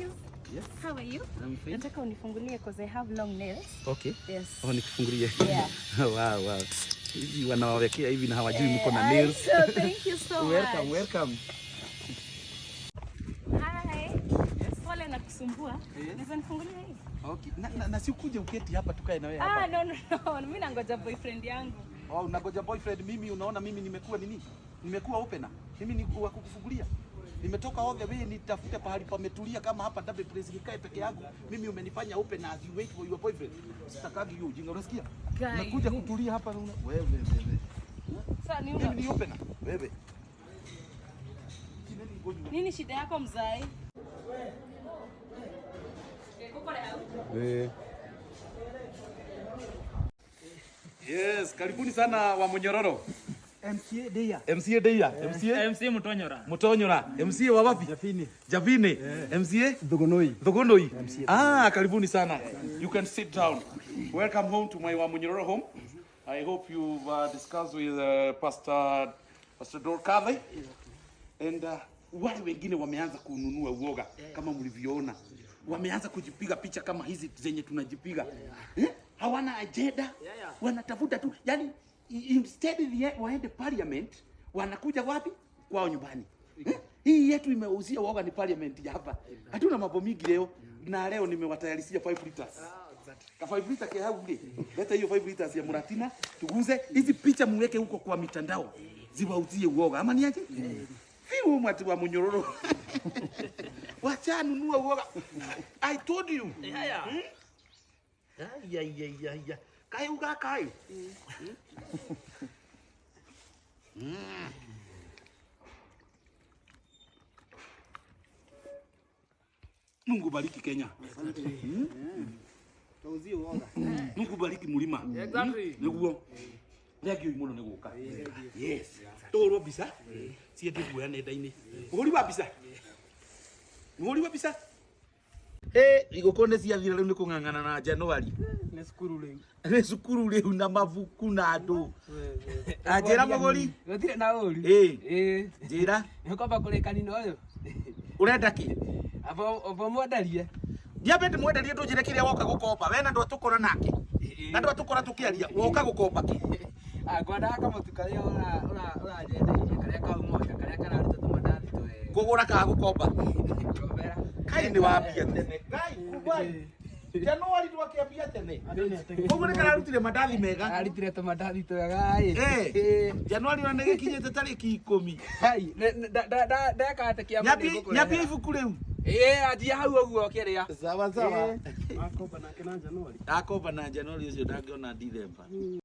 you. Yes. How are you? I'm fine. Nataka unifungulie because I have long nails. Okay. Yes. Oh, nikufungulie. Yeah. Wow. Hivi wanawawekea hivi na hawajui mko na nails. So thank you so Welcome, much. welcome. Hi. Yes. Pole na kusumbua. Yes. Naweza nifungulie hii? Okay. Na si ukuje uketi hapa tukae na wewe hapa. No. Mimi nangoja boyfriend yangu. Oh, unangoja boyfriend. Mimi unaona mimi nimekuwa nini? Nimekuwa opener. Mimi ni wa kukufungulia. Nimetoka all the way nitafute pahali pametulia kama hapa double place nikae peke yangu. Mimi umenifanya open as you wait for your boyfriend. Sitakagi hiyo ujinga, unasikia? Nakuja kutulia hapa na wewe. Sasa ni mimi ni opener. Wewe. Nini shida yako mzai? Yes, karibuni sana wa Munyororo. MCA Deya. MCA Mutonyora. MCA wa wapi? Javine. Yeah. MCA Thogonoi. Karibuni sana. You can sit down. Welcome home to my Wamunyoro home. I hope you've discussed with Pastor Dorkadhe. And wale wengine wameanza kununua uoga kama mlivyoona. Wameanza kujipiga picha kama hizi zenye tunajipiga. Hawana agenda. Wanatafuta tu. Yani instead waende parliament, wanakuja wapi? Kwao nyumbani. Hii yetu imeuzia uoga ni parliament hapa. Hatuna mambo mingi leo. Na leo nimewatayarishia 5 liters. Ka 5 liters kia hauli. Leta hiyo 5 liters ya Muratina, tuguze hizi picha muweke huko kwa mitandao. Ziwauzie uoga. Ama ni aje? Hiyo mwatu wa Munyororo. Wacha nunua uoga. I told you. Ya. Kai uga kai. Mungu bariki Kenya. Tuuzie uoga. Mungu bariki mulima. Exactly. Niguo. Ndagio imono niguka. Yes. Toro bisa. Siete kuya nenda-ini. Uhuri wa bisa. Igukone ciathira riu ni kung'ang'ana na Januari. Ni cukuru riu na mabuku na andu. Njira maguri. Gutire na uri. Njira. Nikomba kurekani no uyu. Urenda ki? Abo mwendarie. Ndiabende mwendarie ndunjire kiria woka gukomba. We na ndo tukora nake. Na ndo tukora tukiaria. Woka gukomba ki? Ngwenda kamutu karia ura nyendeire karia kaumoja karia kararuta tumandathi twe. Kugura ka gukomba. Kai ni wambia tene. Kai kubai. Januari twakiambia tene. Koguo ni kararutire mandathi mega. Arutire tumandathi twega Januari wana gikinyete tariki 10. Hai ndakate kiama ni ngukura. Nyambia ibuku riu. Ajia hau uguo kiria. Sawa. Akomba na Januari. Akomba na Januari ucio ndangiona December.